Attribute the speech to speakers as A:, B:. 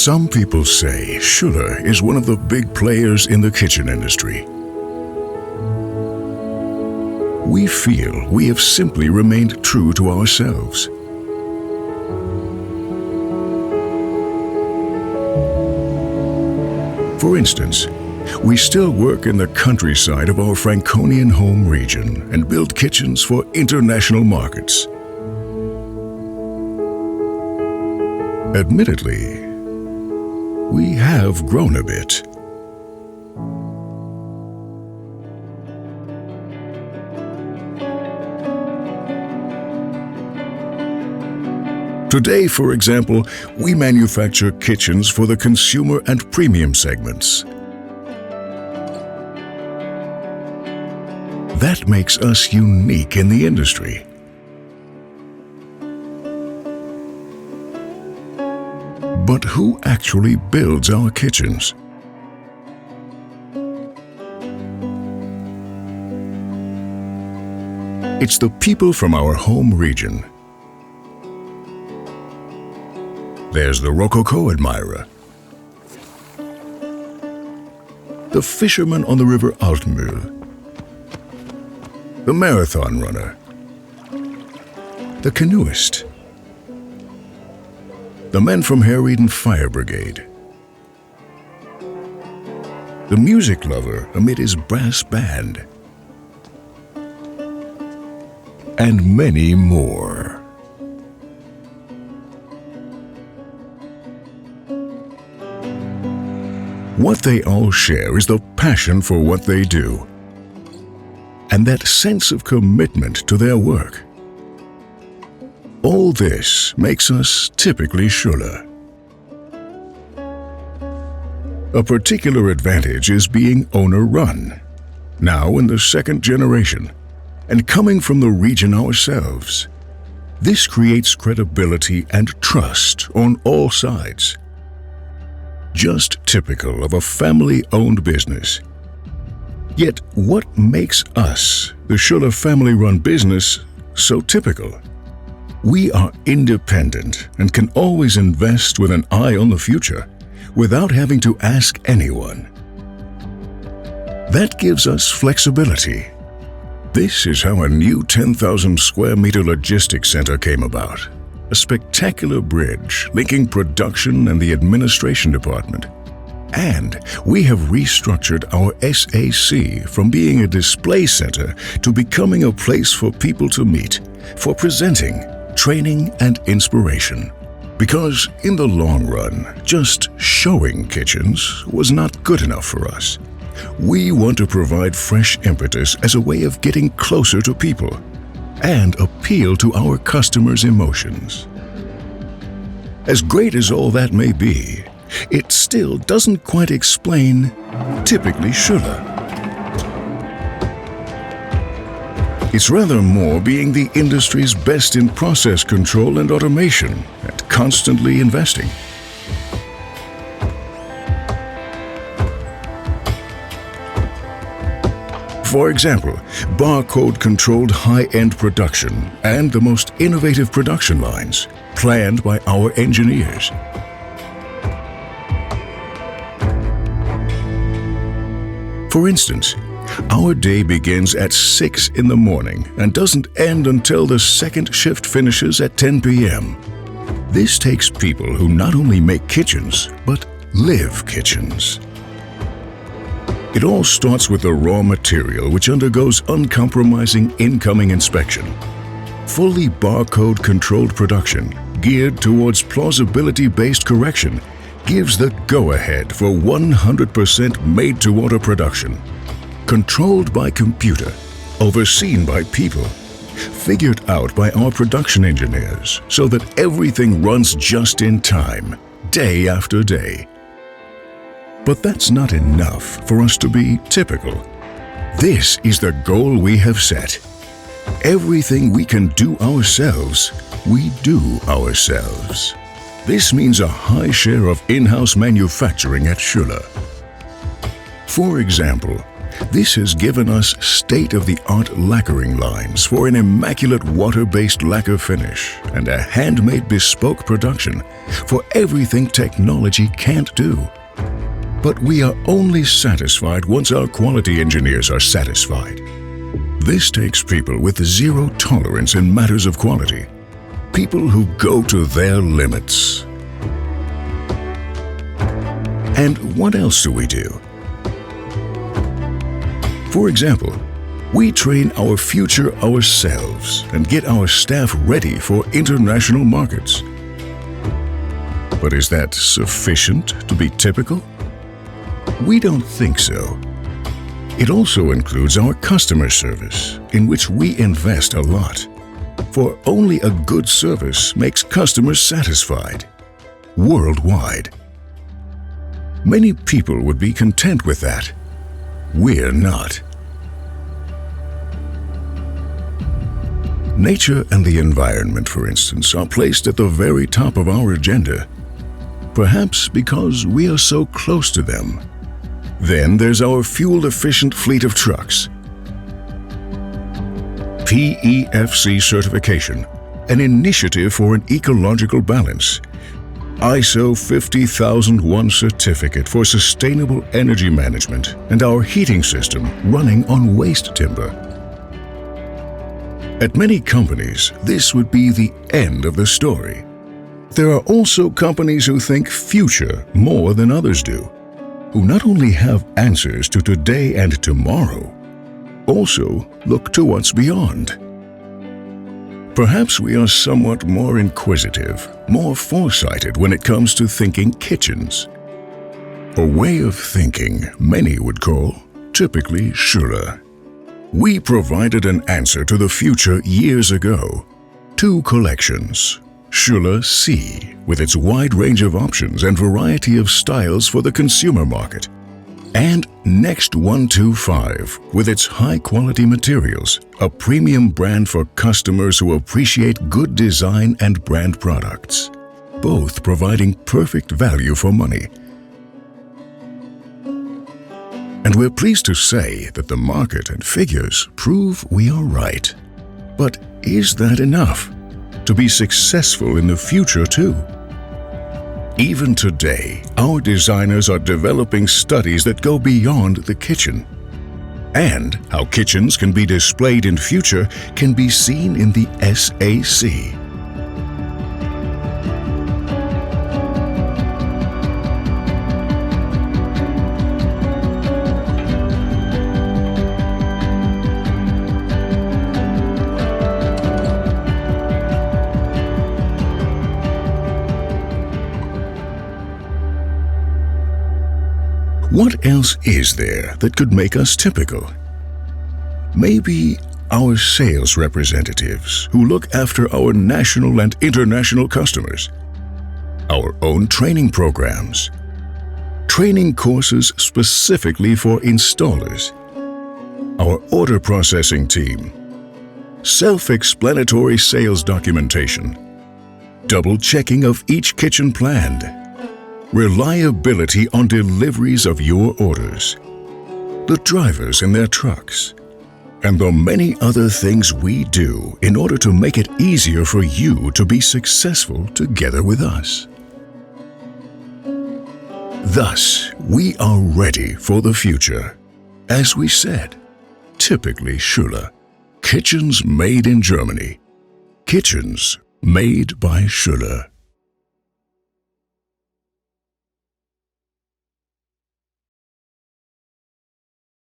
A: Some people say Schuller is one of the big players in the kitchen industry. We feel we have simply remained true to ourselves. For instance, we still work in the countryside of our Franconian home region and build kitchens for international markets. Admittedly, we have grown a bit. Today, for example, we manufacture kitchens for the consumer and premium segments. That makes us unique in the industry. But who actually builds our kitchens? It's the people from our home region. There's the Rococo admirer, the fisherman on the river Altmühl, the marathon runner, the canoeist, the men from Herrieden Fire Brigade, the music lover amid his brass band, and many more. What they all share is the passion for what they do, and that sense of commitment to their work. All this makes us typically Schuller. A particular advantage is being owner-run, now in the second generation, and coming from the region ourselves. This creates credibility and trust on all sides. Just typical of a family-owned business. Yet what makes us, the Schuller family-run business, so typical? We are independent and can always invest with an eye on the future without having to ask anyone. That gives us flexibility. This is how a new 10,000 square meter logistics center came about. A spectacular bridge linking production and the administration department. And we have restructured our SAC from being a display center to becoming a place for people to meet, for presenting, training, and inspiration. Because in the long run, just showing kitchens was not good enough for us. We want to provide fresh impetus as a way of getting closer to people and appeal to our customers' emotions. As great as all that may be, it still doesn't quite explain typically Schuller. It's rather more being the industry's best in process control and automation and constantly investing. For example, barcode-controlled high-end production and the most innovative production lines planned by our engineers. For instance, our day begins at 6 in the morning and doesn't end until the second shift finishes at 10 p.m. This takes people who not only make kitchens, but live kitchens. It all starts with the raw material, which undergoes uncompromising incoming inspection. Fully barcode-controlled production, geared towards plausibility-based correction, gives the go-ahead for 100% made-to-order production. Controlled by computer, overseen by people, figured out by our production engineers so that everything runs just in time, day after day. But that's not enough for us to be typical. This is the goal we have set. Everything we can do ourselves, we do ourselves. This means a high share of in-house manufacturing at Schuller. For example, This has given us state-of-the-art lacquering lines for an immaculate water-based lacquer finish and a handmade bespoke production for everything technology can't do. But we are only satisfied once our quality engineers are satisfied. This takes people with zero tolerance in matters of quality, people who go to their limits. And what else do we do? For example, we train our future ourselves and get our staff ready for international markets. But is that sufficient to be typical? We don't think so. It also includes our customer service, in which we invest a lot. For only a good service makes customers satisfied, worldwide. Many people would be content with that. We're not. Nature and the environment, for instance, are placed at the very top of our agenda, perhaps because we are so close to them. Then there's our fuel-efficient fleet of trucks. PEFC certification, an initiative for an ecological balance. ISO 50001 certificate for sustainable energy management, and our heating system running on waste timber. At many companies, this would be the end of the story. There are also companies who think future more than others do, who not only have answers to today and tomorrow, also look to what's beyond. Perhaps we are somewhat more inquisitive, more foresighted when it comes to thinking kitchens. A way of thinking many would call typically Schuller. We provided an answer to the future years ago. 2 collections. Schuller C, with its wide range of options and variety of styles for the consumer market. And Next 125, with its high-quality materials, a premium brand for customers who appreciate good design and brand products, both providing perfect value for money. And we're pleased to say that the market and figures prove we are right. But is that enough to be successful in the future too? Even today, our designers are developing studies that go beyond the kitchen. And how kitchens can be displayed in future can be seen in the SAC. What else is there that could make us typical? Maybe our sales representatives who look after our national and international customers, our own training programs, training courses specifically for installers, our order processing team, self-explanatory sales documentation, double-checking of each kitchen planned, reliability on deliveries of your orders, the drivers in their trucks, and the many other things we do in order to make it easier for you to be successful together with us. Thus, we are ready for the future. As we said, typically Schuller. Kitchens made in Germany. Kitchens made by Schuller.